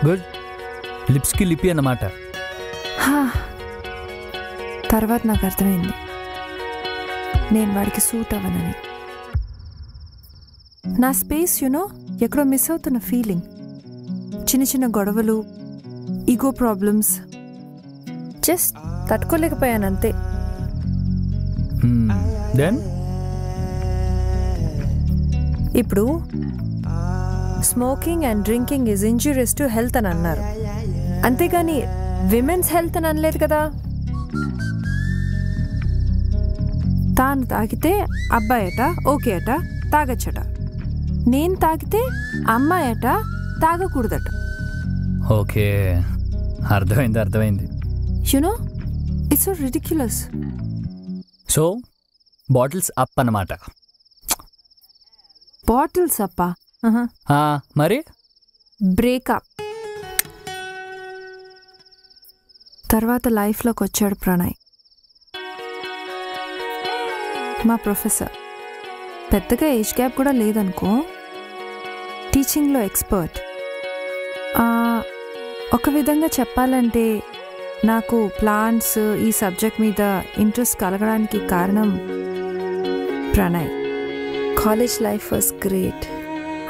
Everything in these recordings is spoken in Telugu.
గుడ్. లిప్స్కి లిపి అన్నమాట. తర్వాత నాకు అర్థమైంది నేను వాడికి సూట్ అవ్వనని. నా స్పేస్ ఎక్కడో మిస్ అవుతున్న ఫీలింగ్. చిన్న చిన్న గొడవలు, ఈగో ప్రాబ్లమ్స్, జస్ట్ తట్టుకోలేకపోయాను అంతే. దెన్ ఇప్పుడు smoking and drinking is injurious to health అని అన్నారు, అంతేగాని విమెన్స్ హెల్త్ అని అనలేదు కదా. తాను తాగితే అబ్బాయట ఓకే అట, తాగచ్చట. నేను తాగితే అమ్మాయట తాగకూడదట. ఓకే, అర్థమైంది. It's so ridiculous. So bottles up అన్నమాట. బాటిల్స్ అప్పా? మరి బ్రేకప్. తర్వాత లైఫ్లోకి వచ్చాడు ప్రణయ్, మా ప్రొఫెసర్. పెద్దగా ఏజ్ గ్యాప్ కూడా లేదనుకో. టీచింగ్లో ఎక్స్పర్ట్. ఒక విధంగా చెప్పాలంటే నాకు ప్లాంట్స్ ఈ సబ్జెక్ట్ మీద ఇంట్రెస్ట్ కలగడానికి కారణం Pranay. College life was great.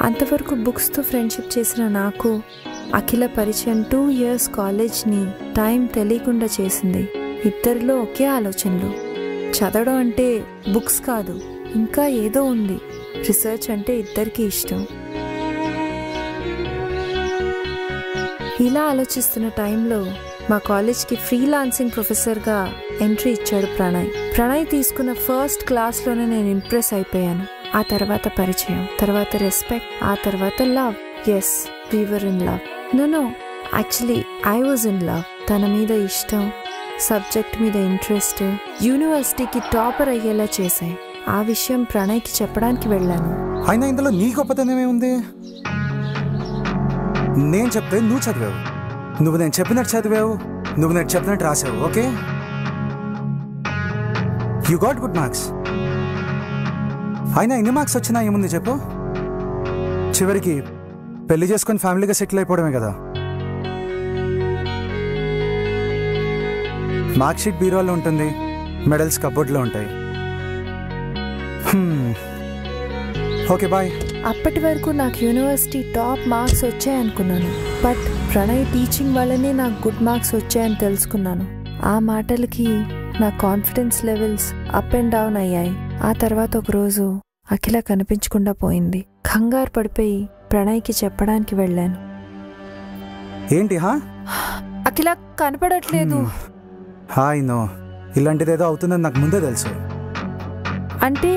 అంతవరకు బుక్స్తో ఫ్రెండ్షిప్ చేసిన నాకు అఖిల పరిచయం 2 years కాలేజ్ని టైం తెలియకుండా చేసింది. ఇద్దరిలో ఒకే ఆలోచనలు. చదవడం అంటే బుక్స్ కాదు, ఇంకా ఏదో ఉంది. రీసెర్చ్ అంటే ఇద్దరికీ ఇష్టం. ఇలా ఆలోచిస్తున్న టైంలో మా కాలేజ్కి ఫ్రీలాన్సింగ్ ప్రొఫెసర్గా ఎంట్రీ ఇచ్చాడు ప్రణయ్. ప్రణయ్ తీసుకున్న ఫస్ట్ క్లాస్లోనే నేను ఇంప్రెస్ అయిపోయాను. ఆ తర్వాత పరిచయం, తర్వాత రెస్పెక్ట్, ఆ తర్వాత love. Yes, we were in love. No actually I was in love. తన మీద ఇష్టం, సబ్జెక్ట్ మీద ఇంట్రెస్ట్ యూనివర్సిటీకి టాపర్ అయ్యేలా చేశాయి. ఆ విషయం ప్రణయ్కి చెప్పడానికి వెళ్ళాను. అయినా ఇందులో నీ గొప్పతనమే ఉంది. నేను చెప్తే నువ్వు చదివావు, నువ్వు నేను చెప్పినట్టు చదివావు, నువ్వు నేను చెప్పినట్టు రాసావు. Okay, you got good marks. అయినా ఎన్ని మార్క్స్ వచ్చినా ఏముంది చెప్పు? చివరికి పెళ్లి చేసుకొని ఫ్యామిలీగా సెటిల్ అయిపోవడమే కదా. మార్క్ షీట్ బీరోలో ఉంటుంది, మెడల్స్ కబోర్డ్లో ఉంటాయి. Okay bye. అప్పటి వరకు నాకు యూనివర్సిటీ టాప్ మార్క్స్ వచ్చాయనుకున్నాను, బట్ ప్రణయ్ టీచింగ్ వల్లనే నాకు గుడ్ మార్క్స్ వచ్చాయని తెలుసుకున్నాను. ఆ మాటలకి నా confidence levels up and down అయ్యాయి. ఆ తర్వాత ఒకరోజు అఖిల కనిపించకుండా పోయింది. కంగారు పడిపోయి ప్రణయ్కి చెప్పడానికి వెళ్ళాను. ఏంటి అఖిల కనపడట్లేదు. హాయ్ నో, ఇలాంటిదేదో అవుతుందని నాకు ముందే తెలుసు. అంటే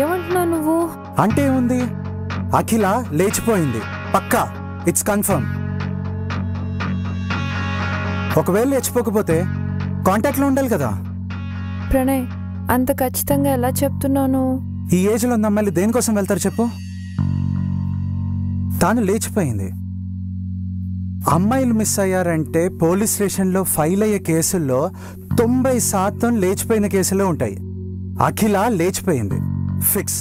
ఏమంటున్నావు నువ్వు? అంటే ఏముంది, అఖిల లేచిపోయింది పక్కా, ఇట్స్ కన్ఫర్మ్. ఒకవేళ లేచిపోకపోతే కాంటాక్ట్లో ఉండాలి కదా. ప్రణయ్, అంత ఖచ్చితంగా ఎలా చెప్తున్నాను? ఈ ఏజ్లో ఉన్న అమ్మాయిలు దేనికోసం వెళ్తారు చెప్పు? తాను లేచిపోయింది. అమ్మాయిలు మిస్ అయ్యారంటే పోలీస్ స్టేషన్లో ఫైల్ అయ్యే కేసుల్లో 90% లేచిపోయిన కేసులే ఉంటాయి. అఖిల లేచిపోయింది, ఫిక్స్.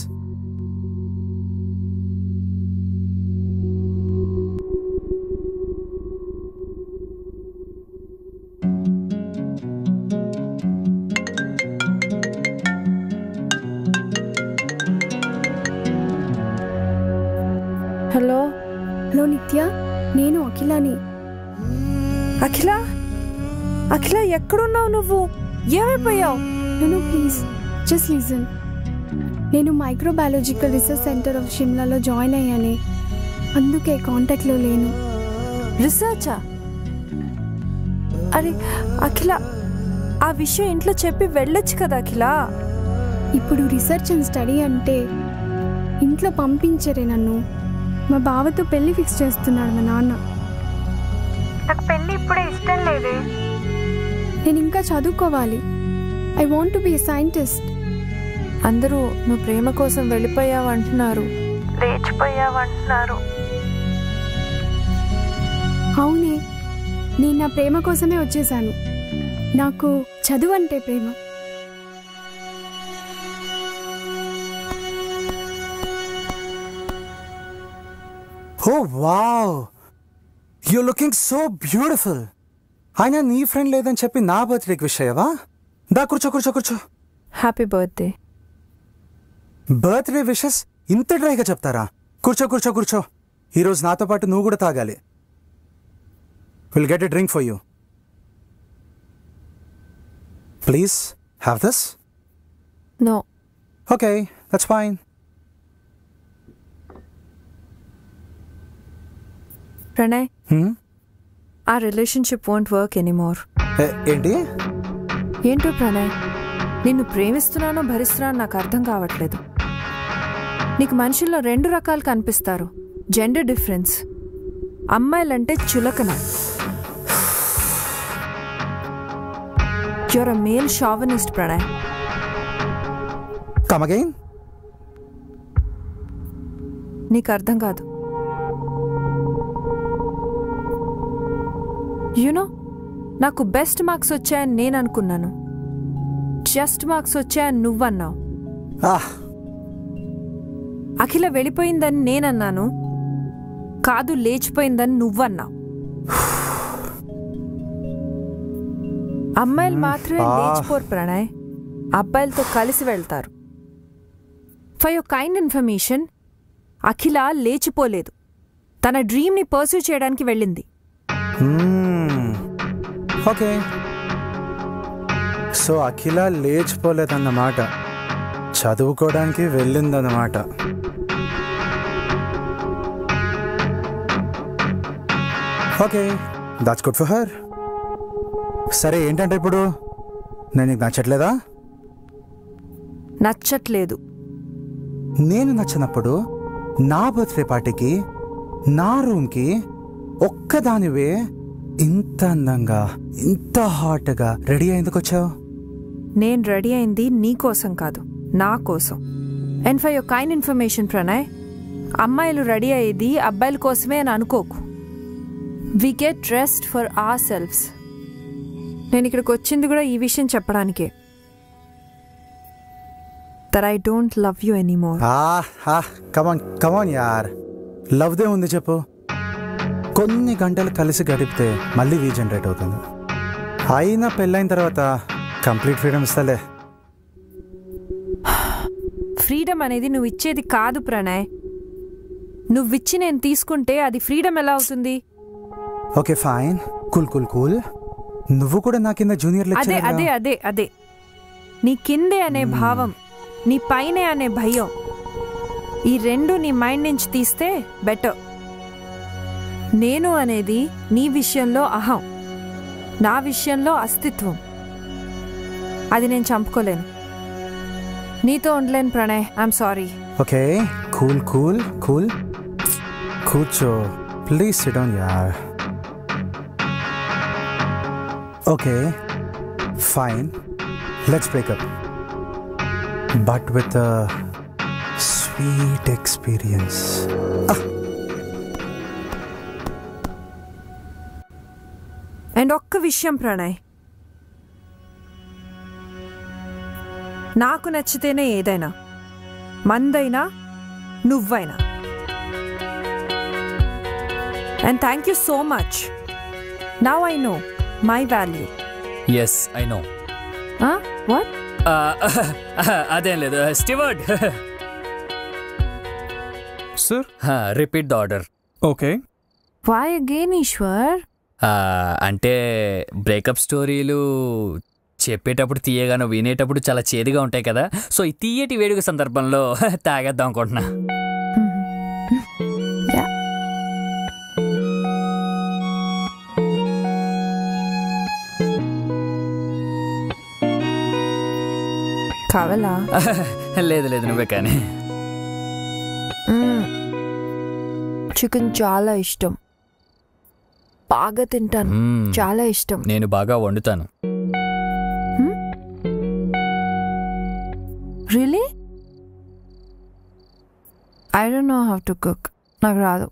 హలో. హలో నిత్య, నేను అఖిలాని. అఖిల, అఖిల ఎక్కడున్నావు నువ్వు? ఏమైపోయావు? No please just listen. నేను మైక్రోబయాలజికల్ రీసెర్చ్ సెంటర్ ఆఫ్ షిమ్లాలో జాయిన్ అయ్యానే, అందుకే కాంటాక్ట్లో లేను. రీసెర్చా? అరే అఖిల, ఆ విషయం ఇంట్లో చెప్పి వెళ్ళొచ్చు కదా అఖిల. ఇప్పుడు రీసెర్చ్ అండ్ స్టడీ అంటే ఇంట్లో పంపించరే నన్ను. మా బావతో పెళ్ళి ఫిక్స్ చేస్తున్నాడు మా నాన్న. నాకు పెళ్ళి ఇప్పుడే ఇష్టం లేదే. నేను ఇంకా చదువుకోవాలి. I want to be a scientist. అందరూ నువ్వు ప్రేమ కోసం వెళ్ళిపోయావంటున్నారు, లేచిపోయావంటున్నారు. అవునే, నేను నా ప్రేమ కోసమే వచ్చేసాను. నాకు చదువు అంటే ప్రేమ. Oh wow, you looking so beautiful. అయినా నీ ఫ్రెండ్ లేదని చెప్పి నా బర్త్డేకి విష్ అయ్యావా? దా కూర్చో కూర్చో కూర్చో. Happy birthday. బర్త్డే విషెస్ ఇంత డ్రైగా చెప్తారా? కూర్చో కూర్చో కూర్చో. ఈరోజు నాతో పాటు నువ్వు కూడా తాగాలి. Will get a drink for you. Please have this. No. Okay, that's fine. Pranay, ఆ రిలేషన్షిప్ వోంట్ వర్క్ ఎనీమోర్. ఏంటి? ఏంటో ప్రణయ్, నిన్ను ప్రేమిస్తున్నానో భరిస్తున్నానో నాకు అర్థం కావట్లేదు. నీకు మనుషుల్లో 2 రకాలు కనిపిస్తారు. Gender difference. అమ్మాయిలంటే చులకన. You're a male chauvinist Pranay. Come again. నీకు అర్థం కాదు. యునో, నాకు బెస్ట్ మార్క్స్ వచ్చాయని నేను అనుకున్నాను. జస్ట్ మార్క్స్ వచ్చాయని నువ్వన్నావు. అఖిల వెళ్ళిపోయిందని నేనన్నాను. కాదు, లేచిపోయిందని నువ్వన్నావు. అమ్మాయిలు మాత్రమే లేచిపోరు ప్రణయ్, అబ్బాయిలతో కలిసి వెళ్తారు. ఫర్ యువర్ కైండ్ ఇన్ఫర్మేషన్, అఖిల లేచిపోలేదు. తన డ్రీమ్ని పర్సూ చేయడానికి వెళ్ళింది. ఓకే, సో అఖిల లేచిపోలేదన్నమాట, చదువుకోవడానికి వెళ్ళిందన్నమాట. Okay, that's good for her. సరే, ఏంటంటే ఇప్పుడు నేను నీకు నచ్చట్లేదా? నచ్చట్లేదు. నేను నచ్చినప్పుడు నా బర్త్డే పార్టీకి నా రూమ్కి ఒక్కదానివే ఇంత అందంగా ఇంత హాట్గా రెడీ అయ్యేందుకు వచ్చావు? నేను రెడీ అయింది నీకోసం కాదు, నా కోసం. And for your kind information Pranay, అమ్మాయిలు రెడీ అయ్యేది అబ్బాయిల కోసమే అని అనుకోకు. We get dressed for our selfs. నేను ఇక్కడికి వచ్చింది కూడా ఈ విషయం చెప్పడానికే. That I don't love you anymore. Come on come on యార్, లవ్దే ఉంది చెప్పు. కొన్ని గంటలు కలిసి గడిపితే మళ్ళీ రీజనరేట్ అవుతుంది. అయినా పెళ్ళైన తర్వాత కంప్లీట్ ఫ్రీడమ్ ఇస్తలే. ఫ్రీడమ్ అనేది నువ్వు ఇచ్చేది కాదు ప్రణయ్. నువ్విచ్చి నేను తీసుకుంటే అది ఫ్రీడమ్ ఎలా అవుతుంది? Okay fine, cool cool cool. నువ్వు కూడా నా కింద జూనియర్ అదే లెక్చరర్. అదే అదే అదే నీ కిందే అనే భావం, నీ పైనే అనే భయం, ఈ 2 నీ మైండ్ నుంచి తీస్తే బెటర్. నేను అనేది నీ విషయంలో అహం, నా విషయంలో అస్తిత్వం. అది నేను చంపుకోలేను. నీతో ఉండలేను Pranay. I'm sorry. Okay, cool cool cool. కూర్చో ప్లీజ్, సిట్ డౌన్ యార్. Okay fine, let's breakup, but with sweet experience. And ఒక్క విషయం ప్రణయ్, నాకు నచ్చితేనే ఏదైనా, మందైనా నువ్వైనా. And thank you so much. Now I know my value. Yes I know. What? అదేం లేదు steward. Sir, repeat the order. Okay. Why again Eshwar? అంటే బ్రేకప్ స్టోరీలు చెప్పేటప్పుడు తీయగానో వినేటప్పుడు చాలా చేదుగా ఉంటాయి కదా. సో ఈ తీయటి వేడుక సందర్భంలో తాగేద్దాం అనుకుంటున్నా. కావాలా? లేదు లేదు, నువ్వే కానీ. చికెన్ చాలా ఇష్టం, బాగా తింటాను. చాలా ఇష్టం. నేను బాగా వండుతాను. Really? I don't know how to cook. నాకు రాదు.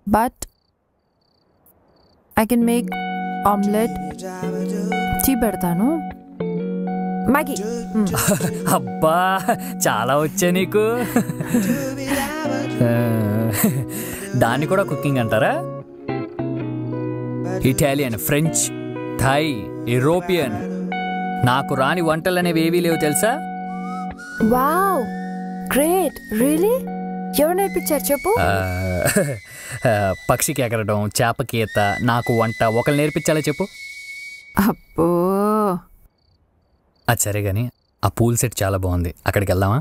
But I can make omelette, tea పెడతాను, మ్యాగీ. అబ్బా, చాలా వచ్చా నీకు. దాన్ని కూడా కుకింగ్ అంటారా? Italian, French, Thai, European. నాకు రాని వంటలు అనేవి ఏవీ లేవు తెలుసా? Wow, great. రియలీ? ఎవరు నేర్పించారు చెప్పు? పక్షికి ఎగరడం, చేపకి ఈత, నాకు వంట ఒకరు నేర్పించాలో చెప్పు. అబ్బో, అది సరే కానీ ఆ పూల్ సెట్ చాలా బాగుంది, అక్కడికి వెళ్దామా?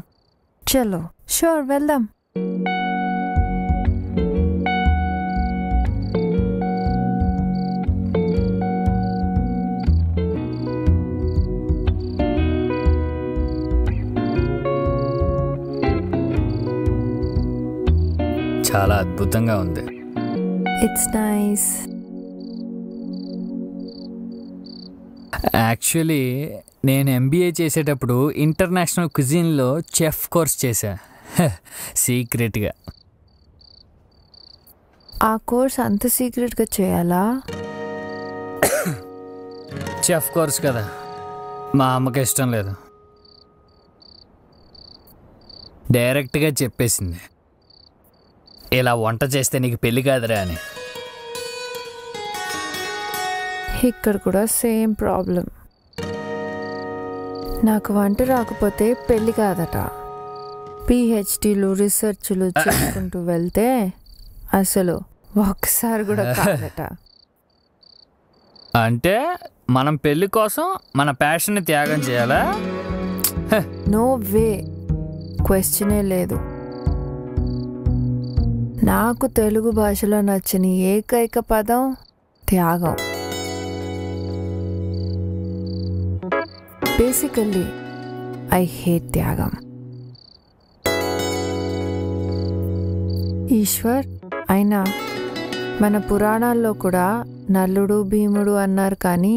చలో, షూర్, వెళ్దాం. చాలా అద్భుతంగా ఉంది. It's nice. యాక్చువల్లీ నేను ఎంబీఏ చేసేటప్పుడు ఇంటర్నేషనల్ క్విజిన్లో చెఫ్ కోర్స్ చేశా, సీక్రెట్గా. ఆ కోర్స్ అంత సీక్రెట్గా చేయాలా? చెఫ్ కోర్స్ కదా, మా అమ్మకి ఇష్టం లేదు, డైరెక్ట్గా చెప్పేసింది, ఇలా వంట చేస్తే నీకు పెళ్ళి కాదురా అని. ఇక్కడ కూడా సేమ్ ప్రాబ్లం. నాకు వంట రాకపోతే పెళ్ళి కాదట. పిహెచ్డీలు, రీసెర్చ్లు చేసుకుంటూ వెళ్తే అసలు ఒక్కసారి కూడా కాదట. అంటే మనం పెళ్ళి కోసం మన ప్యాషన్ని త్యాగం చేయాలా? నో వే, క్వశ్చనే లేదు. నాకు తెలుగు భాషలో నచ్చిన ఏకైక పదం త్యాగం. బేసికల్లీ ఐ హేట్ త్యాగం. ఈశ్వర్, అయినా మన పురాణాల్లో కూడా నల్లుడు భీముడు అన్నారు, కానీ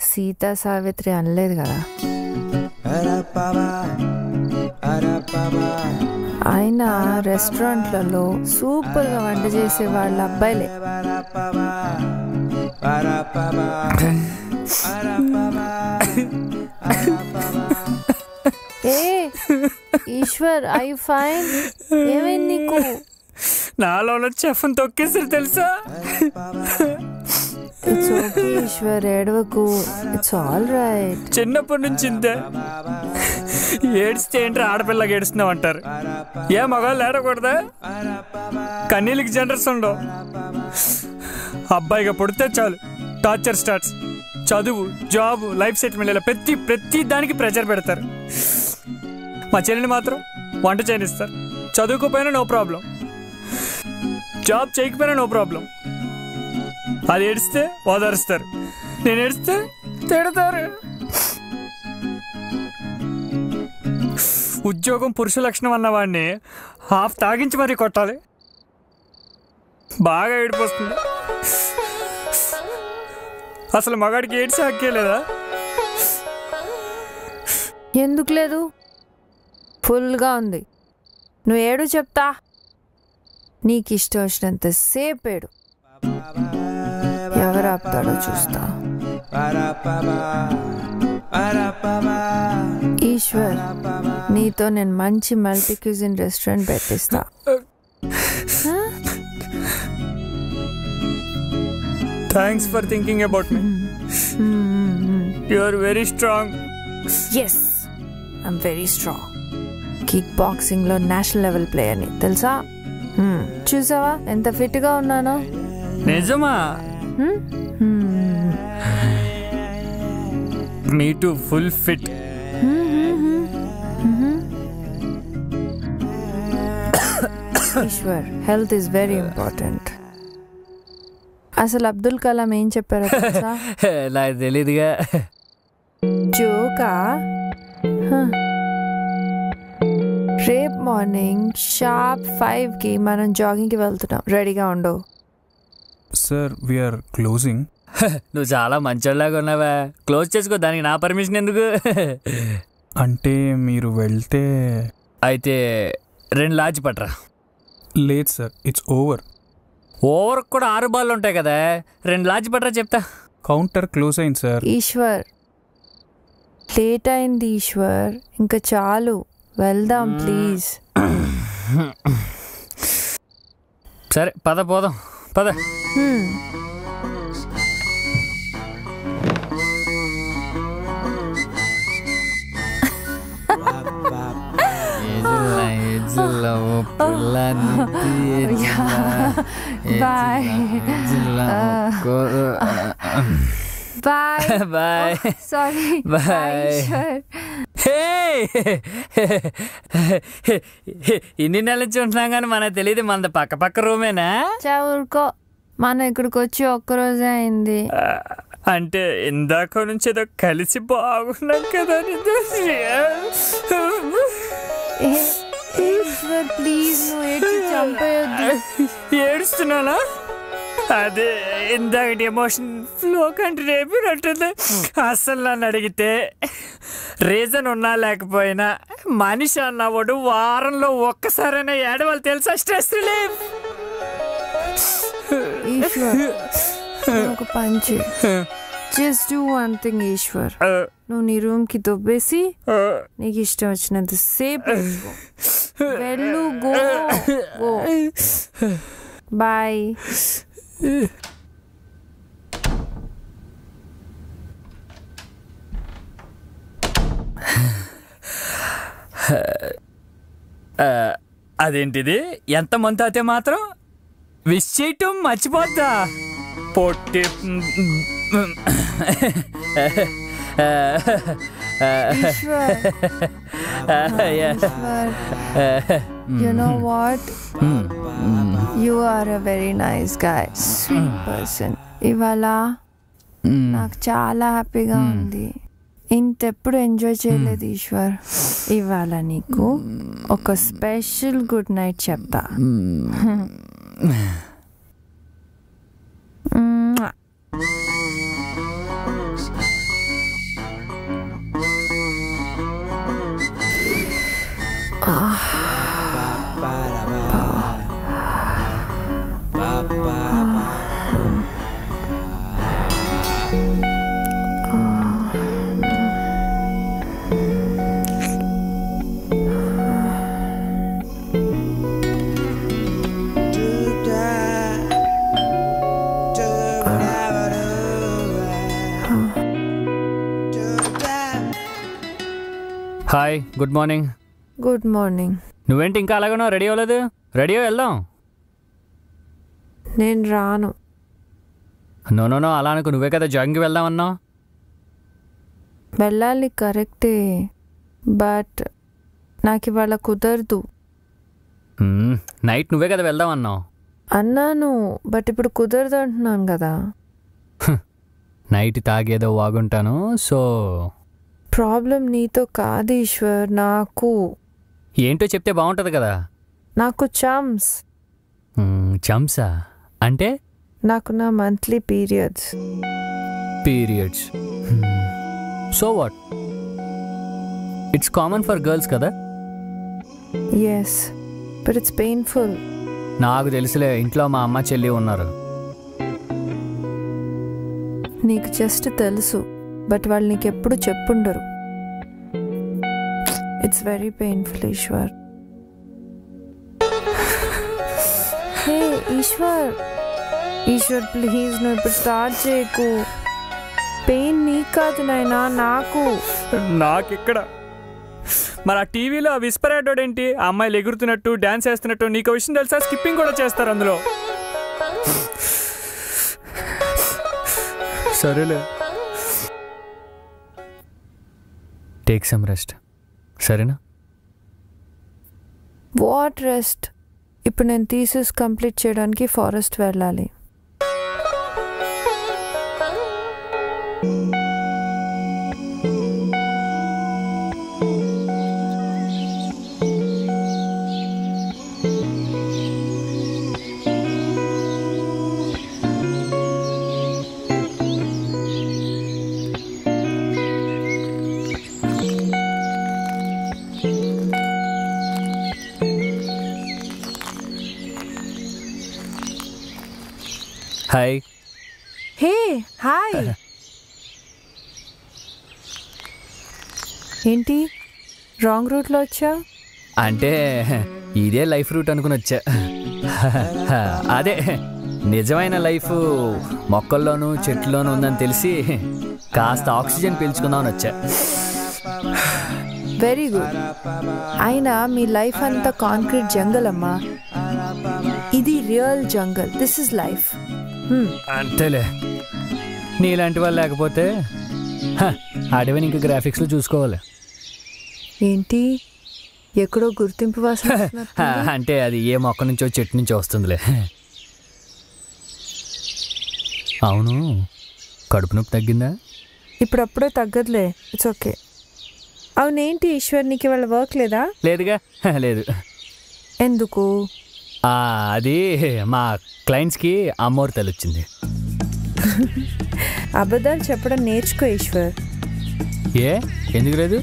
సీతా సావిత్రి అనలేదు కదా. ఆయన రెస్టారెంట్లలో సూపర్గా వంట చేసే వాళ్ళ అబ్బాయిలే. ఏ ఈశ్వర్, ఐ ఫైన్? ఏమైంది నీకు? నాలో చెఫ్ని తొక్కేసారు తెలుసా? ఇట్స్ ఓకే ఈశ్వర్, ఏడవకు, ఇట్స్ ఆల్ రైట్. చిన్నప్పటి నుంచి ఇంతే, ఏడిస్తే ఏంటి ఆడపిల్లకి ఏడుస్తున్నావు అంటారు. ఏ మగవాళ్ళు ఏడకూడదా? కన్నీళ్ళకి జనరల్స్ ఉండవు. అబ్బాయిగా పుడితే చాలు టార్చర్ స్టార్ట్స్. చదువు, జాబ్, లైఫ్ సెటిల్మెంట్, ఇలా ప్రతి దానికి ప్రెషర్ పెడతారు. మా చెల్లిని మాత్రం వంట చేయనిస్తారు. చదువుకోపోయినా నో ప్రాబ్లం, జాబ్ చేయకపోయినా నో ప్రాబ్లం. అది ఏడిస్తే ఓదారుస్తారు, నేను ఏడిస్తే తిడతారు. ఉద్యోగం పురుష లక్షణం అన్నవాడిని హాఫ్ తాగించి మరీ కొట్టాలి. బాగా ఏడిపోతుంది. అసలు మగాడికి ఏడ్చి హక్కే లేదా? ఎందుకు లేదు? ఫుల్గా ఉంది. నువ్వు ఏడు చెప్తా. నీకు ఇష్టం వచ్చినంత సేపు ఏడు. ఎవరు ఆపుతాడో చూస్తా. ఈశ్వర్, నీతో నేను మంచి మల్టీ క్యూజిన్ రెస్టారెంట్ పెట్టిస్తా. Thanks for thinking about me. You are very strong. Yes, I'm very strong. Kick బాక్సింగ్లో నేషనల్ లెవెల్ ప్లేయర్ని తెలుసా? చూసావా ఎంత ఫిట్గా ఉన్నానో? నిజమా? Me too, full fit. Eshwar, health is very important. అసలు అబ్దుల్ కలాం ఏం చెప్పారో తెలుసా? నాకు తెలీదుగా. జోకా? రేపు మార్నింగ్ షార్ప్ 5కి మనం జాగింగ్కి వెళ్తున్నాం. రెడీగా ఉండు. Sir, we're closing. నువ్వు చాలా మంచోళ్ళలాగా ఉన్నావా? క్లోజ్ చేసుకో, దానికి నా పర్మిషన్ ఎందుకు? అంటే మీరు వెళ్తే? అయితే 2 లార్జ్ పట్రా. లేదు సార్, ఇట్స్ ఓవర్. ఓవర్ కూడా 6 బాళ్ళు ఉంటాయి కదా. 2 లార్జ్ పట్రా చెప్తా. కౌంటర్ క్లోజ్ అయింది సార్. ఈశ్వర్, లేట్ అయింది ఈశ్వర్, ఇంకా చాలు, వెళ్దాం ప్లీజ్. సరే పద పోదాం పద. Bye bye sorry bye. ఇన్ని నెలల నుంచి ఉంటున్నాం కానీ మనకు తెలియదు మనది పక్క పక్క రూమేనా? ఊరుకో, మనం ఇక్కడికి వచ్చి ఒక్కరోజే అయింది. అంటే ఇందాక నుంచి ఏదో కలిసి బాగున్నాం కదా. ప్లీజ్ నువ్వు ఏడ్చి చంపేయొద్దు. ఏడుస్తున్నానా? అదే ఇందాక ఎమోషన్ ఫ్లో కంటే రేపినట్టుంది. అసలు నన్ను అడిగితే రీజన్ ఉన్నా లేకపోయినా మనిషి అన్నవాడు వారంలో ఒక్కసారైనా ఏడవాలి తెలుసా? Stress relief. ఒక పంచి just do one thing Eshwar. నువ్వు నీ రూమ్ కి దొబ్బేసి నీకు ఇష్టం వచ్చినంత సేపు వెళ్ళు. Go go bye. అదేంటిది? ఎంత మంత్ అయితే మాత్రం విష్ చేయటం మర్చిపోద్దా? పొట్టి You know what? You are a very nice guy, sweet person. ఇవాళ నాకు చాలా హ్యాపీగా ఉంది. ఇంతెప్పుడు ఎంజాయ్ చేయలేదు ఈశ్వర్. ఇవాళ నీకు ఒక స్పెషల్ గుడ్ నైట్ చెప్తా. Hi, good morning. Good morning. నువ్వేంటి ఇంకా అలాగనో రెడీ అవ్వలేదు? రెడీ వెళ్దాం. నేను రాను. నో అలా అనుకో. నువ్వే కదా జాగింగ్కి వెళ్దామన్నావు. వెళ్ళాలి కరెక్టే, బట్ నాకు ఇవాళ కుదరదు. నైట్ నువ్వే కదా వెళ్దామన్నావు. అన్నాను, బట్ ఇప్పుడు కుదరదు అంటున్నాను కదా. నైట్ తాగేదో వాగుంటాను. సో ప్రాబ్లం నీతో కాదు ఈశ్వర్, నాకు. ఏంటో చెప్తే బాగుంటుంది కదా. నాకు చమ్స్. చమ్సా అంటే? నాకు నా monthly periods. So what? It's common for girls కదా. Yes, but it's painful. నాకు తెలుసులే, ఇంట్లో మా అమ్మ చెల్లి ఉన్నారు. నీకు జస్ట్ తెలుసు, బట్ వాళ్ళు నీకు ఎప్పుడు చెప్పుండరు. It's very painful Eshwar. Hey Eshwar, please నువ్వు ఇప్పుడు స్టార్ట్ చేయకు. పెయిన్ నీకు కాదు నాయనా, నాకు. నాకిక్కడ మరి ఆ టీవీలో ఆ విస్పర్ యాడ్ ఏంటి? ఆ అమ్మాయిలు ఎగురుతున్నట్టు డాన్స్ చేస్తున్నట్టు. నీకు విషయం తెలుసా? స్కిప్పింగ్ కూడా చేస్తారు అందులో. సరేలే, టేక్ సమ్ రెస్ట్, సరేనా? What rest? ఇప్పుడు నేను థీసిస్ కంప్లీట్ చేయడానికి ఫారెస్ట్ వెళ్ళాలి. హాయ్. Hey hi. ఏంటి రాంగ్ రూట్లో వచ్చా? అంటే ఇదే లైఫ్ రూట్ అనుకుని వచ్చా. అదే నిజమైన లైఫ్ మొక్కల్లోనూ చెట్లలోనూ ఉందని తెలిసి కాస్త ఆక్సిజన్ పీల్చుకుందామని వచ్చా. Very good. అయినా మీ లైఫ్ అంతా కాంక్రీట్ జంగల్ అమ్మా, ఇది real jungle. This is life. అంతేలే, నీలాంటి వాళ్ళు లేకపోతే అడవిని ఇంకా గ్రాఫిక్స్లో చూసుకోవాలి. ఏంటి ఎక్కడో గుర్తింపు వాసన అంటే అది ఏ మొక్క నుంచో చెట్టు నుంచో వస్తుందిలే. అవును, కడుపు నొప్పి తగ్గిందా? ఇప్పుడప్పుడే తగ్గదులే, ఇట్స్ ఓకే. అవునేంటి ఈశ్వర్, నీకు వాళ్ళ వర్క్ లేదా? లేదుగా. లేదు. ఎందుకు? అది మా క్లయింట్స్కి అమ్మోరు తల్లి వచ్చింది. అబద్ధాలు చెప్పడం నేర్చుకో ఈశ్వర్. ఎందుకు లేదు?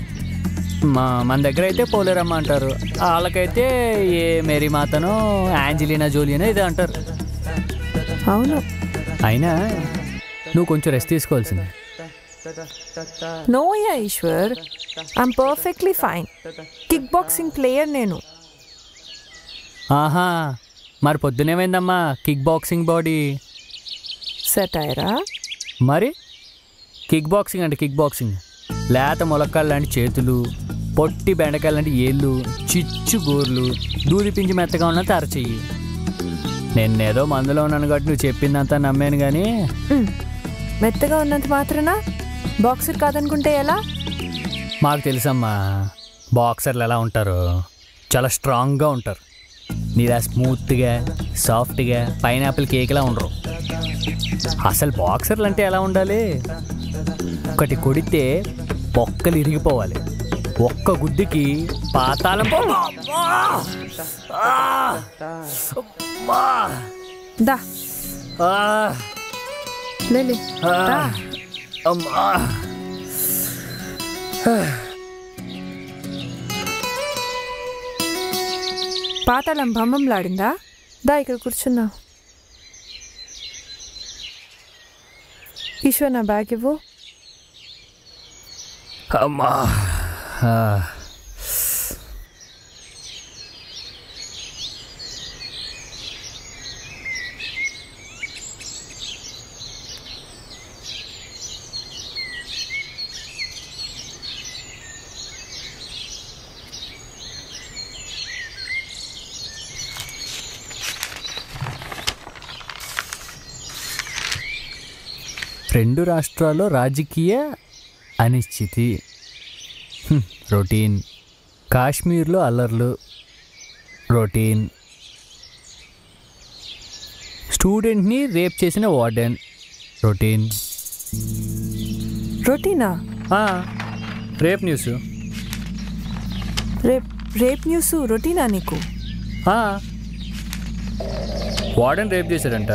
మన దగ్గర అయితే పోలేరమ్మ అంటారు, వాళ్ళకైతే ఏ మేరీ మాతనో యాంజలీనా జోలియనో ఇదే అంటారు. అవును, అయినా నువ్వు కొంచెం రెస్ట్ తీసుకోవాల్సిందే. No ya Eshwar, I'm perfectly fine. Kick boxing player నేను. ఆహా, మరి పొద్దునేమైందమ్మా కిక్ బాక్సింగ్ బాడీ? సెటైరా? మరి కిక్ బాక్సింగ్ అంటే కిక్ బాక్సింగ్ లేత ములక్కాయలు లాంటి చేతులు, పొట్టి బెండకాయలు లాంటి ఏళ్ళు, చిచ్చు గోర్లు, దూది పించి మెత్తగా ఉన్నంత అరచెయ్యి. నేనేదో మందులో ఉన్నాను కాబట్టి నువ్వు చెప్పిందంతా నమ్మాను. కానీ మెత్తగా ఉన్నంత మాత్రాన బాక్సర్ కాదనుకుంటే ఎలా? మాకు తెలుసమ్మా, బాక్సర్లు ఎలా ఉంటారు, చాలా స్ట్రాంగ్గా ఉంటారు. నీలా స్మూత్గా సాఫ్ట్గా పైనాపిల్ కేక్లా ఉండరు. అసలు బాక్సర్లు అంటే ఎలా ఉండాలి? ఒకటి కొడితే పొక్కలు ఇరిగిపోవాలి, ఒక్క గుద్దుకి పాతాళం. దా లేలే, దా. పాతాళం భంబంలాడిందా? దా ఇక్కడ కూర్చున్నా. ఈశ్వర్, నా బ్యాగ్ ఇవ్వు. అమ్మా, 2 రాష్ట్రాల్లో రాజకీయ అనిశ్చితి, రొటీన్. కాశ్మీర్లో అల్లర్లు, రొటీన్. స్టూడెంట్ని రేప్ చేసిన వార్డెన్, రొటీన్. రొటీనా? Rape news. రేప్ న్యూస్ రొటీనా నీకు? వార్డెన్ రేప్ చేశాడంట,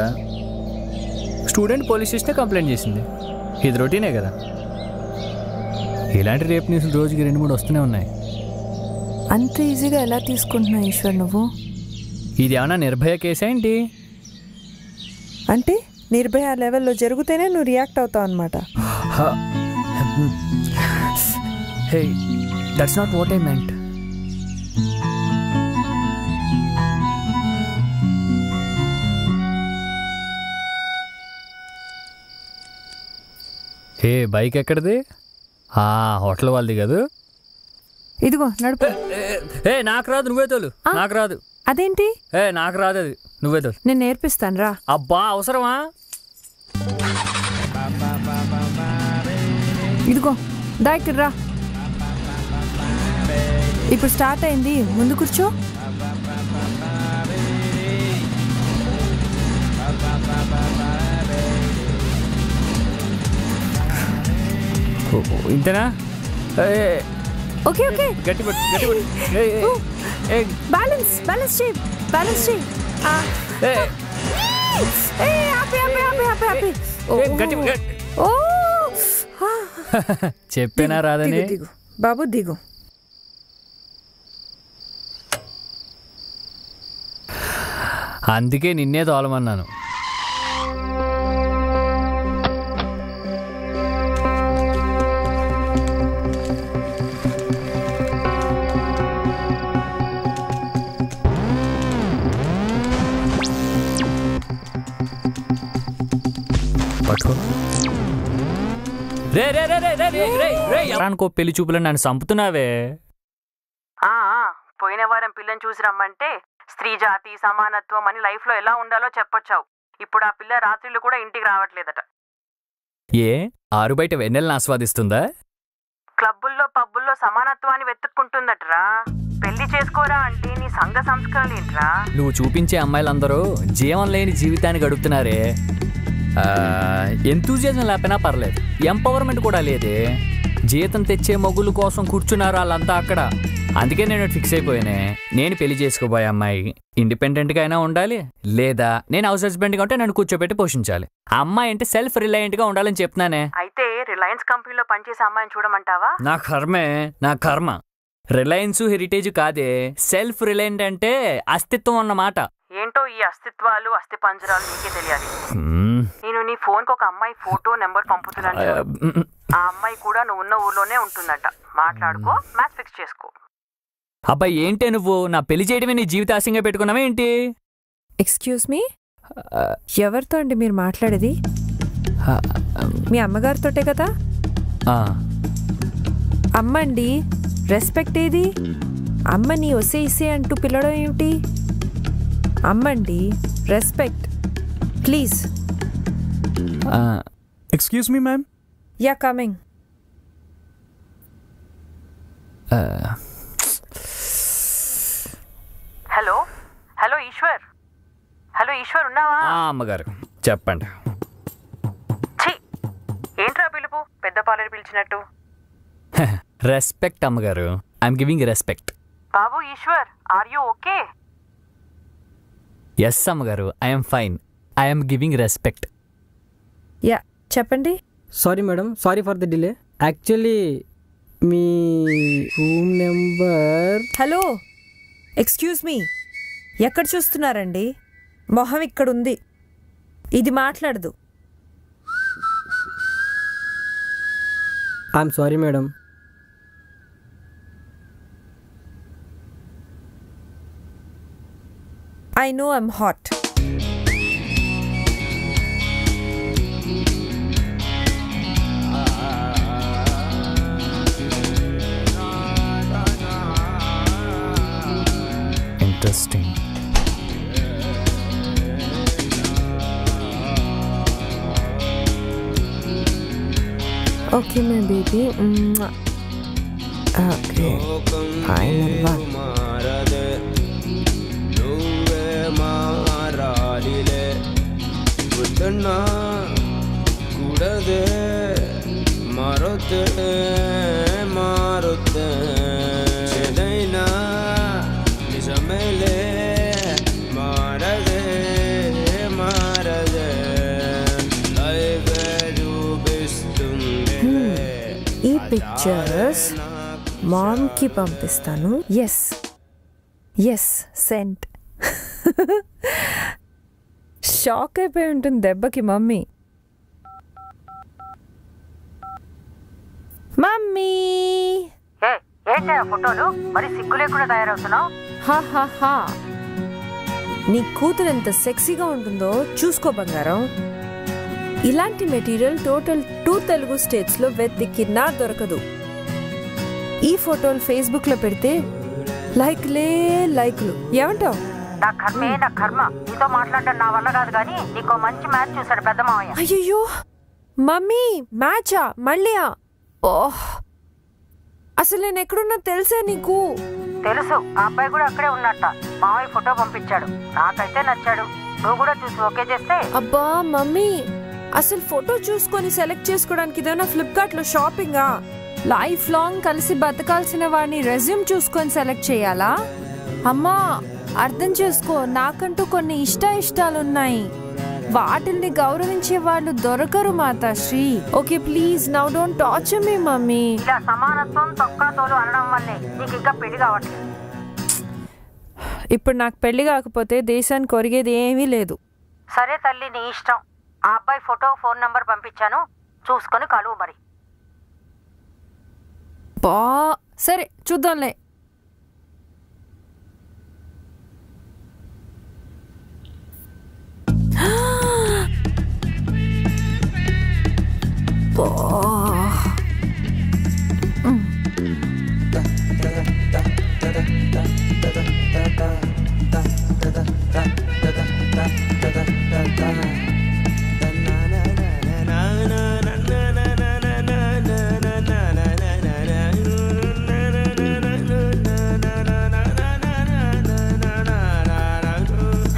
స్టూడెంట్ పోలీస్ స్టేషన్ కంప్లైంట్ చేసింది. ఇది రొటీనే కదా. ఇలాంటి రేప్ న్యూస్లు రోజుకి 2-3 వస్తూనే ఉన్నాయి. అంత ఈజీగా ఎలా తీసుకుంటున్నావు ఈశ్వర్ నువ్వు? ఇది ఏమన్నా నిర్భయ కేసా ఏంటి? అంటే నిర్భయ లెవెల్లో జరిగితేనే నువ్వు రియాక్ట్ అవుతావు అనమాట. Hey, that's not what I meant. Hey, bike ఎక్కడిది? హోటల్ వాళ్ళది కదా. ఇదిగో నడుపు. నాకు రాదు, నువ్వే తోలు. నాకు రాదు. అదేంటి? నాకు రాదు, అది నువ్వే తోలు. నేను నేర్పిస్తాను రా. అబ్బా, అవసరమా? ఇదిగో దా ఇక్కడ రా. ఇప్పుడు స్టార్ట్ అయింది, ముందు కూర్చో. ఇంతేనా? ఓకే ఓకే, గట్టి పట్టు, గట్టి పట్టు. బ్యాలెన్స్ బ్యాలెన్స్ చేయి, బ్యాలెన్స్ చేయి. చెప్పేనా రాదని? దిగు బాబు, దిగు. అందుకే నిన్నే తోలమన్నాను. పట్టుకో. రే రే రే రే రే రే రే రే అనుకో పెళ్లి చూపులను నన్ను చంపుతున్నావే. పోయిన వారం పిల్లని చూసి రమ్మంటే స్త్రీ జాతి సమానత్వం అని లైఫ్లో ఎలా ఉండాలో చెప్పొచ్చావు. ఇప్పుడు ఆ పిల్ల రాత్రిళ్ళు కూడా ఇంటికి రావట్లేదట. ఏ ఆరు బయట వెన్నెలను ఆస్వాదిస్తుందా? క్లబ్బుల్లో పబ్బుల్లో సమానత్వాన్ని వెతుక్కుంటుందట్రా. పెళ్లి చేసుకోరా అంటే నీ సంఘ సంస్కరణలు ఏంట్రా? నువ్వు చూపించే అమ్మాయిలందరూ జీవం లేని జీవితాన్ని గడుపుతున్నారే. ఎంతూజియాజం లేకపోయినా పర్లేదు, ఎంపవర్మెంట్ కూడా లేదే. జీతం తెచ్చే మొగుల కోసం కూర్చున్నారు వాళ్ళంతా అక్కడ. అందుకే నేను ఫిక్స్ అయిపోయానే, నేను పెళ్లి చేసుకోబోయే అమ్మాయి ఇండిపెండెంట్గా అయినా ఉండాలి, లేదా నేను హౌస్ హస్బెండ్గా ఉంటే నన్ను కూర్చోబెట్టి పోషించాలి. ఆ అమ్మాయి అంటే సెల్ఫ్ రిలయంట్గా ఉండాలని చెప్తున్నానే. అయితే రిలయన్స్ కంపెనీలో పనిచేసే అమ్మాయిని చూడమంటావా? నా కర్మే, నా కర్మ. రిలయన్స్ హెరిటేజ్ కాదే, సెల్ఫ్ రిలయంట్ అంటే అస్తిత్వం అన్నమాట. ఏంటో ఈ అస్తిత్వాలు అస్థి పంజరాలు నీకే తెలియాలి. నేను నీ ఫోన్కి ఒక అమ్మాయి ఫోటో నెంబర్ పంపుతున్నాను. ఆ అమ్మాయి కూడా నువ్వు ఉన్న ఊర్లోనే ఉంటుందట. మాట్లాడుకో, మ్యాచ్ ఫిక్స్ చేసుకో. అబ్బాయి ఏంటే నువ్వు నా పెళ్లి చేయడమే నీ జీవిత ఆశంగా పెట్టుకున్నావా ఏంటి? ఎక్స్క్యూజ్ మీ, ఎవరితో అండి మీరు మాట్లాడేది? మీ అమ్మగారితోటే కదా? అమ్మండి, రెస్పెక్ట్ ఏది? అమ్మని ఒసే ఇసే అంటూ పిల్లడం ఏమిటి? అమ్మండి, respect please. Excuse me ma'am. Yeah coming. Hello hello Eshwar, hello Eshwar ఉన్నావా? అమ్మగారు చెప్పండి. ఏంట్రా పిలుపు, పెద్ద పాలరి పిలిచినట్టు? రెస్పెక్ట్ అమ్మగారు, ఐఎమ్ గివింగ్ రెస్పెక్ట్. బాబు Eshwar, are you okay? Yes అమ్మగారు, I'm fine, I'm giving respect. Yeah చెప్పండి. Sorry madam, sorry for the delay. Actually మీ room number. Hello excuse me, ఎక్కడ చూస్తున్నారండి? మొహం ఇక్కడుంది, ఇది మాట్లాడదు. I'm sorry madam. I know I'm hot. Interesting. Okay, my baby. Okay. Final one. కూడదే మారుతే మారుతే ఏదైనా నిజమేలే మారదే మారదే లైఫే చూపిస్తుంది. ఈ పిక్చర్స్ మామ్కి పంపిస్తాను. Yes yes cent. షాక్ అయిపోయి ఉంటుంది దెబ్బకి మమ్మీ. మమ్మీ ఏంటి ఫోటోలు మరి సిగ్గు లేకుండా తయారవుతున్నావు? హా నీ కూతురు ఎంత సెక్సీగా ఉంటుందో చూసుకో బంగారం. ఇలాంటి మెటీరియల్ టోటల్ 2 తెలుగు స్టేట్స్లో వెతికినా దొరకదు. ఈ ఫోటోలు ఫేస్బుక్లో పెడితే లైక్లు ఏమంటావు? నా కర్మే నా కర్మ, నీతో మాట్లాడడం నా వల్ల కాదు, కానీ నీకో మంచి మ్యాచ్ చూసాడు పెద్ద మావయ్య. అయ్యో మమ్మీ, మ్యాచా మళ్ళీయా? ఓహ్, అసలు నేను ఎక్కడున్నా తెలుసా నీకు? తెలుసు, ఆ అబ్బాయి కూడా అక్కడే ఉన్నట్ట. మావయ్య ఫోటో పంపించాడు, నాకైతే నచ్చాడు. నువ్వు కూడా చూసి ఓకే చేస్తే. అబ్బా మమ్మీ, అసలు ఫోటో చూసుకొని సెలెక్ట్ చేసుకోవడానికి ఇదేనా ఫ్లిప్కార్ట్లో షాపింగా? లైఫ్ లాంగ్ కలిసి బతకాల్సిన వాడిని రెజ్యూమ్ చూసుకొని సెలెక్ట్ చేయాలా? అమ్మా అర్థం చేసుకో, నాకంటూ కొన్ని ఇష్టాలున్నాయి, వాటిల్ని గౌరవించే వాళ్ళు దొరకరు Matasri. Okay please now don't torture me mummy. ఇలా సమానత్వం తొక్కాతోలు అనడం వల్లే నీకు ఇంకా పెళ్లి కావట్లేదు. ఇప్పుడు నాకు పెళ్లి కాకపోతే దేశానికి ఒరిగేది ఏమీ లేదు. సరే తల్లి, నీ ఇష్టం. ఆ అబ్బాయి ఫోటో ఫోన్ నంబర్ పంపించాను, చూసుకొని కలువు మరి. బా సరే చూద్దాంలే.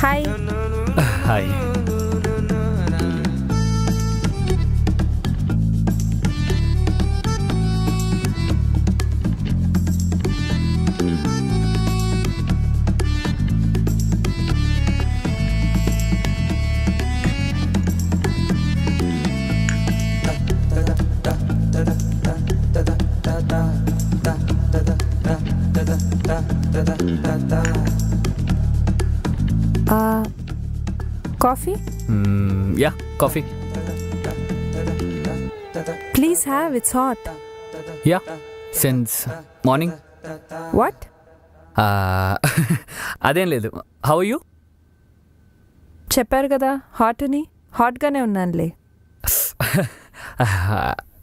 Hi. Hi. Coffee? Yeah, coffee. Please have, it's hot. Yeah, since morning. What? అదేం లేదు. How you? చెప్పారు కదా హాట్ అని. హాట్గానే ఉన్నానులే.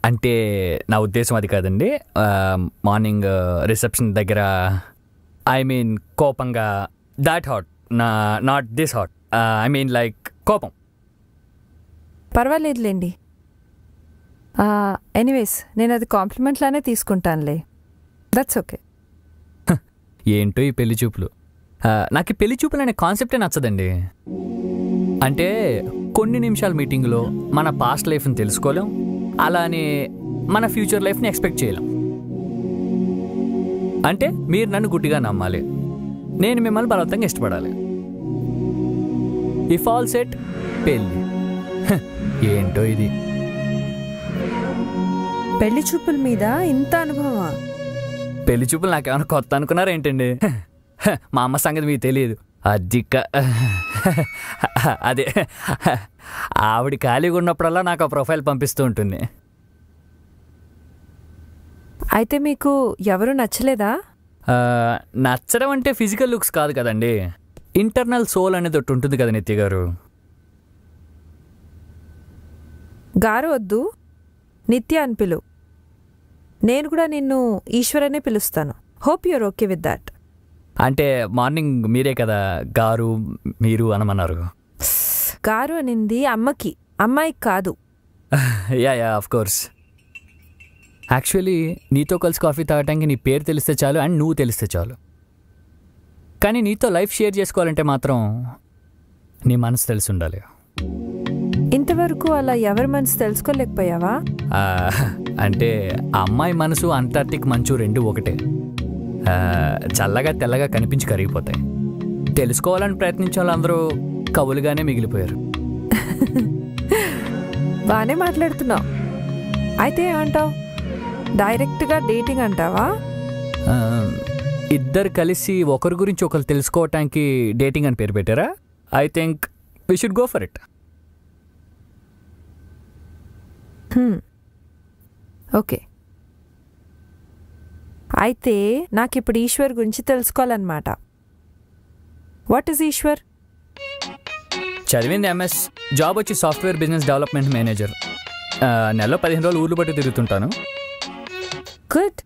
అంటే నా ఉద్దేశం అది కాదండి. మార్నింగ్ రిసెప్షన్ దగ్గర ఐ మీన్ కోపంగా, that hot, not this hot. I mean like కోపం. పర్వాలేదులేండి. ఎనీవేస్ నేను అది కాంప్లిమెంట్లానే తీసుకుంటానులే. That's okay. ఏంటో ఈ పెళ్లి చూపులు. నాకు ఈ పెళ్లి చూపులు అనే కాన్సెప్టే నచ్చదండి. అంటే కొన్ని నిమిషాల మీటింగ్లో మన పాస్ట్ లైఫ్ని తెలుసుకోలేం, అలానే మన ఫ్యూచర్ లైఫ్ని ఎక్స్పెక్ట్ చేయలేం. అంటే మీరు నన్ను గుడ్డిగా నమ్మాలి, నేను మిమ్మల్ని బలవంతంగా ఇష్టపడాలి. ఇఫ్ ఆల్ సెట్, పెళ్ళి. ఏంటో ఇది. పెళ్లి చూపుల మీద ఇంత అనుభవమా? పెళ్లి చూపులు నాకేమైనా కొత్త అనుకున్నారా ఏంటండి? మా అమ్మ సంగతి మీకు తెలియదు. అదే ఆవిడ ఖాళీగా ఉన్నప్పుడల్లా నాకు ఆ ప్రొఫైల్ పంపిస్తూ ఉంటుంది. అయితే మీకు ఎవరు నచ్చలేదా? నచ్చడం అంటే ఫిజికల్ లుక్స్ కాదు కదండి, ఇంటర్నల్ సోల్ అనేది ఒకటి ఉంటుంది కదా నిత్య గారు. గారు వద్దు, నిత్య అని పిలు. నేను కూడా నిన్ను ఈశ్వరనే పిలుస్తాను. Hope your okay with that. అంటే మార్నింగ్ మీరే కదా గారు మీరు అనమన్నారు. గారు అనింది అమ్మకి, అమ్మాయికి కాదు. Yeah yeah, of course. Actually నీతో కలిసి కాఫీ తాగటానికి నీ పేరు తెలిస్తే చాలు, అండ్ నువ్వు తెలిస్తే చాలు. కానీ నీతో లైఫ్ షేర్ చేసుకోవాలంటే మాత్రం నీ మనసు తెలిసి ఉండాలి. ఇంతవరకు అలా ఎవరి మనసు తెలుసుకోలేకపోయావా? అంటే అమ్మాయి మనసు అంటార్టిక్ మంచు రెండు ఒకటే. చల్లగా తెల్లగా కనిపించి కరిగిపోతాయి. తెలుసుకోవాలని ప్రయత్నించే వాళ్ళందరూ కవులుగానే మిగిలిపోయారు. బాగానే మాట్లాడుతున్నావు. అయితే ఏమంటావు? డైరెక్ట్గా డేటింగ్ అంటావా? ఇద్దరు కలిసి ఒకరి గురించి ఒకరు తెలుసుకోవటానికి డేటింగ్ అని పేరు పెట్టారా? I think we should go for it. Okay. అయితే నాకు ఇప్పుడు ఈశ్వర్ గురించి తెలుసుకోవాలన్నమాట. What is Eshwar? చదివింది ఎంఎస్, జాబ్ వచ్చి సాఫ్ట్వేర్ బిజినెస్ డెవలప్మెంట్ మేనేజర్. నెలలో 15 రోజులు ఊర్లు బట్టి తిరుగుతుంటాను. గుడ్.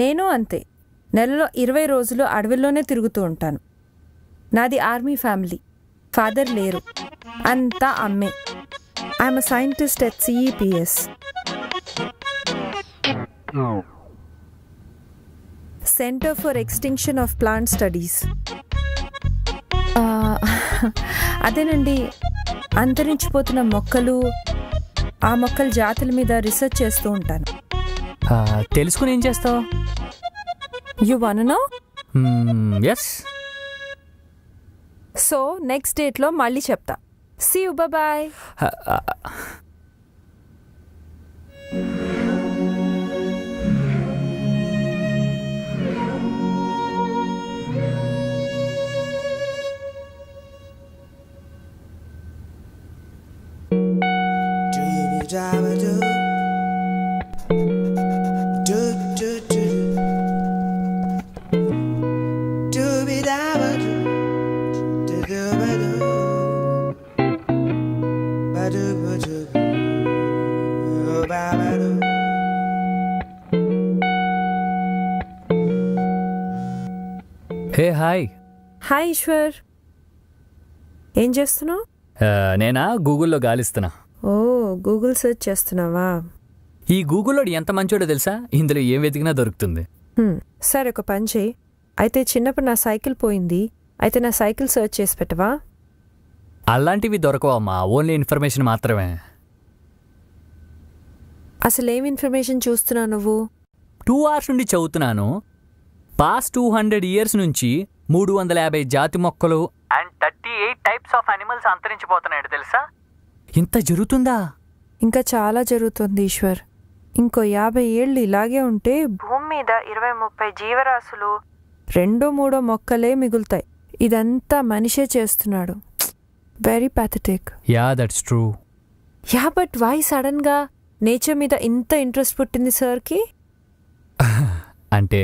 నేను అంతే, నెలలో 20 రోజులు అడవిలోనే తిరుగుతూ ఉంటాను. నాది ఆర్మీ ఫ్యామిలీ. ఫాదర్ లేరు, అంతా అమ్మే. I'm a scientist at CEPS, centre for extinction of plant studies. అదేనండి, అంతరించిపోతున్న మొక్కలు, ఆ మొక్కల జాతుల మీద రీసెర్చ్ చేస్తూ ఉంటాను. తెలుసుకుని ఏం చేస్తావు? You want know? Yes. So next డేట్లో మళ్ళీ చెప్తా. See you, bye. Hey hi. Hi Eshwar, ఏం చేస్తున్నావు? నేనా గూగుల్లో గాలిస్తున్నా. ఓ గూగుల్ సెర్చ్ చేస్తున్నావా? ఈ గూగుల్లో ఎంత మంచోడో తెలుసా, ఇందులో ఏం వెతికినా దొరుకుతుంది. సరే ఒక పని చేయి, అయితే చిన్నప్పుడు నా సైకిల్ పోయింది, అయితే నా సైకిల్ సెర్చ్ చేసి పెట్టవా? అలాంటివి దొరకవమ్మా, ఓన్లీ ఇన్ఫర్మేషన్ మాత్రమే. అసలు ఏం ఇన్ఫర్మేషన్ చూస్తున్నావు నువ్వు? 2 hours నుండి చదువుతున్నాను. పాస్ట్ 200 years నుంచి 350 జాతి మొక్కలు అండ్ 38 టైప్స్ ఆఫ్ అనిమల్స్ అంతరించిపోతున్నాయి తెలుసా? ఇంత జరుగుతుందా? ఇంకా చాలా జరుగుతుంది ఈశ్వర్. ఇంకో 50 ఏళ్ళు ఇలాగే ఉంటే భూమి మీద 20-30 జీవరాశులు 2-3 మొక్కలే మిగులుతాయి. ఇదంతా మనిషే చేస్తున్నాడు. Very pathetic. Ya that's true. Ya but why sudden గా నేచర్ మీద ఇంత ఇంట్రెస్ట్ పుట్టింది సార్కి? అంటే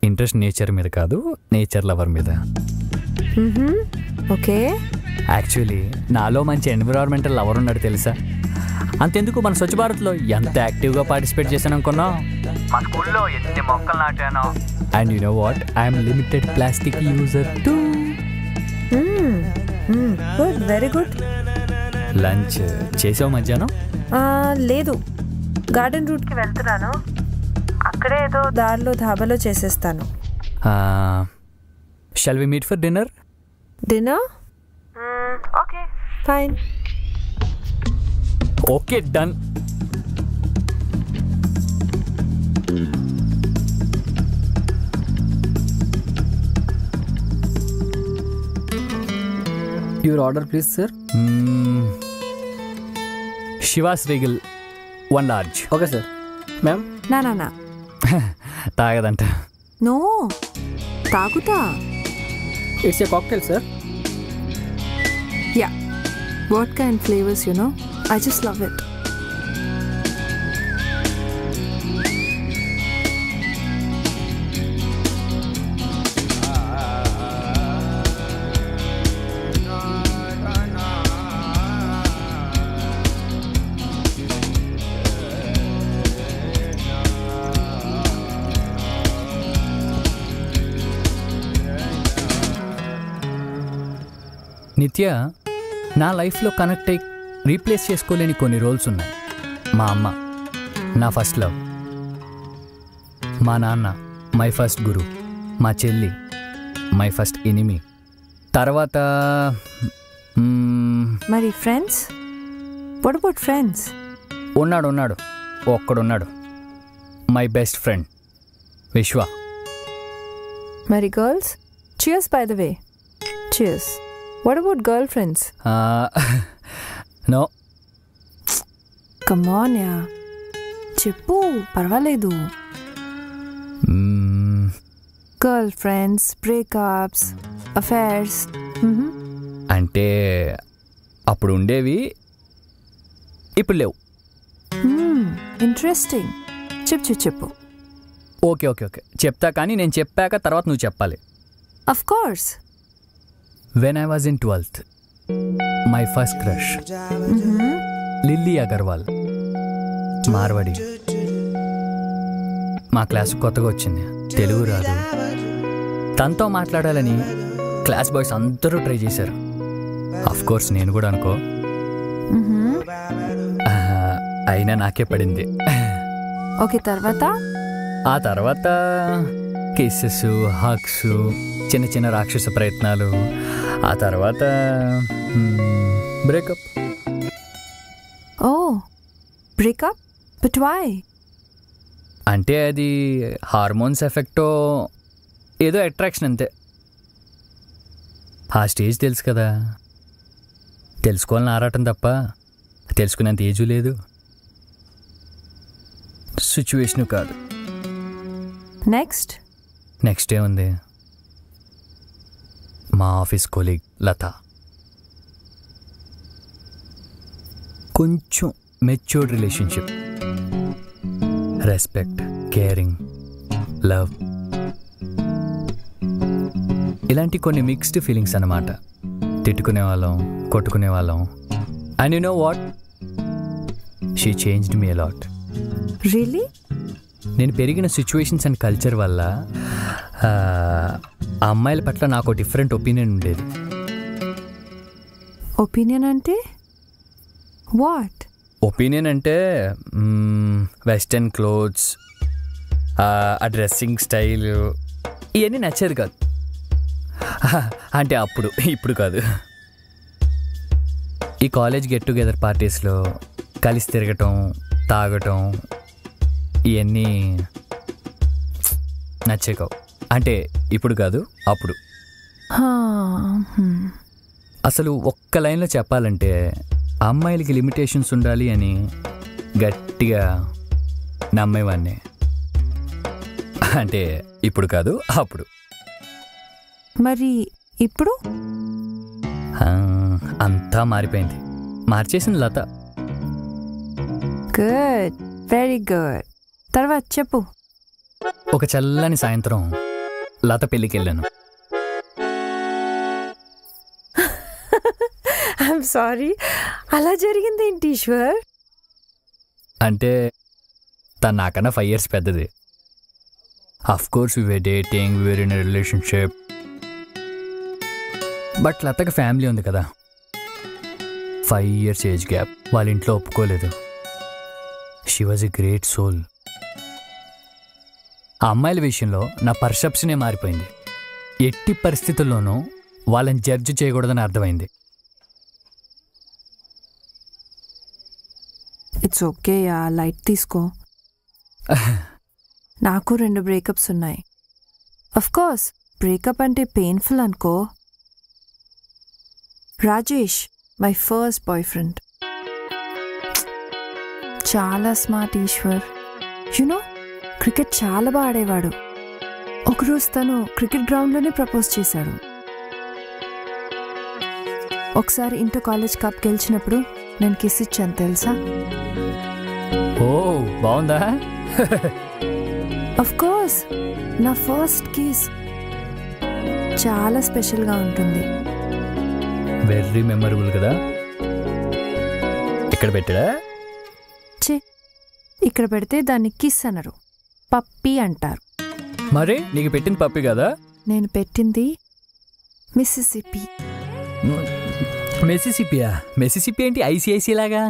ఇంట్రెస్ట్ నేచర్ మీద కాదు, నేచర్ లవర్ మీద. ఓకే. యాక్చువల్లీ నాలో మంచి ఎన్విరాన్మెంటల్ లవర్ ఉన్నాడు తెలుసా? అంతెందుకు మన స్వచ్ఛ భారత్లో ఎంత యాక్టివ్గా పార్టిసిపేట్ చేశాను అనుకున్నా. మా స్కూల్లో ఎన్ని మొక్కలు నాటానో. And you know what, I'm limited plastic user too. Good, very good. Lunch చేసావు మధ్యాహ్నం? లేదు, గార్డెన్ రూట్కి వెళ్తున్నాను, అక్కడే ఏదో దారిలో ధాబాలో చేసేస్తాను. Shall we meet for dinner? Dinner? Okay fine. Okay done. Your order please sir. Chivas Regal 1 large. Okay sir. Ma'am? నా తాగదంట. నో, తాగుతా. It's a cocktail sir. Ya, vodka and flavours, you know, I just love it. Nitya, నా లైఫ్లో కనెక్ట్ అయ్యి రీప్లేస్ చేసుకోలేని కొన్ని రోల్స్ ఉన్నాయి. మా అమ్మ నా ఫస్ట్ లవ్, మా నాన్న మై ఫస్ట్ గురు, మా చెల్లి మై ఫస్ట్ ఎనిమీ. తర్వాత మరి ఫ్రెండ్స్? What about friends? ఉన్నాడు ఒక్కడున్నాడు, మై బెస్ట్ ఫ్రెండ్ విశ్వ. మరి girls? Cheers by the way. Cheers. What about girlfriends? No. Come on, yeah. చెప్పు, పర్వాలేదు. Girlfriends, breakups, affairs. అంటే అప్పుడు ఉండేవి, ఇప్పుడు లేవు. ఇంట్రెస్టింగ్. చెప్పు. ఓకే చెప్తా, కానీ నేను చెప్పాక తర్వాత నువ్వు చెప్పాలి. Of course. When I was in 12th, my first crush, Lilly Agarwal, Marwadi. మా క్లాసు కొత్తగా వచ్చింది, తెలుగు రాదు. తనతో మాట్లాడాలని క్లాస్ బాయ్స్ అందరూ ట్రై చేశారు. అఫ్ కోర్స్ నేను కూడా అనుకో. అయినా నాకే పడింది. ఓకే, తర్వాత? ఆ తర్వాత కిస్సెస్, హగ్స్, చిన్న చిన్న రాక్షస ప్రయత్నాలు. ఆ తర్వాత breakup. Oh, breakup? But why? అంటే అది హార్మోన్స్ ఎఫెక్టో ఏదో అట్రాక్షన్ అంతే. ఆ స్టేజ్ తెలుసు కదా, తెలుసుకోవాలని ఆరాటం తప్ప తెలుసుకునేంత ఏజు లేదు, సిచ్యువేషను కాదు. నెక్స్ట్ ఏముంది, మా ఆఫీస్ కొలీగ్ లత. కొంచెం matured relationship, respect, caring, love, ఇలాంటి కొన్ని మిక్స్డ్ ఫీలింగ్స్ అన్నమాట. తిట్టుకునే వాళ్ళం, కొట్టుకునే వాళ్ళం. And you know what, she changed me a lot. Really? నేను పెరిగిన సిచ్యువేషన్స్ అండ్ కల్చర్ వల్ల ఆ అమ్మాయిల పట్ల నాకు డిఫరెంట్ ఒపీనియన్ ఉండేది. ఒపీనియన్ అంటే వాట్? ఒపీనియన్ అంటే వెస్టర్న్ క్లోత్స్, ఆ డ్రెస్సింగ్ స్టైల్ ఇవన్నీ నచ్చేది కాదు. అంటే అప్పుడు, ఇప్పుడు కాదు. ఈ కాలేజ్ గెట్ టుగెదర్ పార్టీస్లో కలిసి తిరగటం, తాగటం ఇవన్నీ నచ్చే కావు. అంటే ఇప్పుడు కాదు, అప్పుడు. అసలు ఒక్క లైన్లో చెప్పాలంటే అమ్మాయిలకి లిమిటేషన్స్ ఉండాలి అని గట్టిగా నమ్మేవాడిని. అంటే ఇప్పుడు కాదు, అప్పుడు. మరి ఇప్పుడు? అంతా మారిపోయింది. మార్చేసింది లత. Good, very good. తర్వాత చెప్పు. ఒక చల్లని సాయంత్రం లత పెళ్ళికి వెళ్ళాను. ఐఎమ్ సారీ, అలా జరిగింది ఏంటి ఈశ్వర్? అంటే తను నాకన్నా 5 years పెద్దది. Of course we were dating, we were in a relationship. But లతకి ఫ్యామిలీ ఉంది కదా, 5 years ఏజ్ గ్యాప్. వాళ్ళ ఇంట్లో ఒప్పుకోలేదు. She was a great soul. ఆ అమ్మాయిల విషయంలో నా పర్సెప్షనే మారిపోయింది. ఎట్టి పరిస్థితుల్లోనూ వాళ్ళని జడ్జ్ చేయకూడదని అర్థమైంది. ఇట్స్ ఓకే యా, లైట్ తీసుకో. నాకు 2 బ్రేకప్స్ ఉన్నాయి. అఫ్ కోర్స్ బ్రేకప్ అంటే పెయిన్ఫుల్ అనుకో. Rajesh, my first boy friend, చాలా స్మార్ట్ ఈశ్వర్. యునో, క్రికెట్ చాలా బాగా ఆడేవాడు. ఒకరోజు తను క్రికెట్ గ్రౌండ్లోనే ప్రపోజ్ చేశాడు. ఒకసారి ఇంటర్ కాలేజ్ కప్ గెలిచినప్పుడు నేను కిస్ ఇచ్చాను తెలుసా? ఓ బాగుందా? అఫ్ కోర్స్, నా ఫస్ట్ కిస్ చాలా స్పెషల్గా ఉంటుంది. వెరీ మెమరబుల్ కదా. ఇక్కడ పెట్టాడా? చే, ఇక్కడ పెడితే దాన్ని కిస్ అనరు, పప్పి అంటారు. మరి నీకు పెట్టింది పప్పి కదా? నేను పెట్టింది మిసిసిపి. మెసిసిపియా? మెసిసిపి ఏంటి ఐసిఐసి లాగా?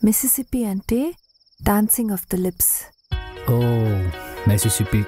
మిసిసిపి అంటే dancing of the lips. Oh, మెసిసిపి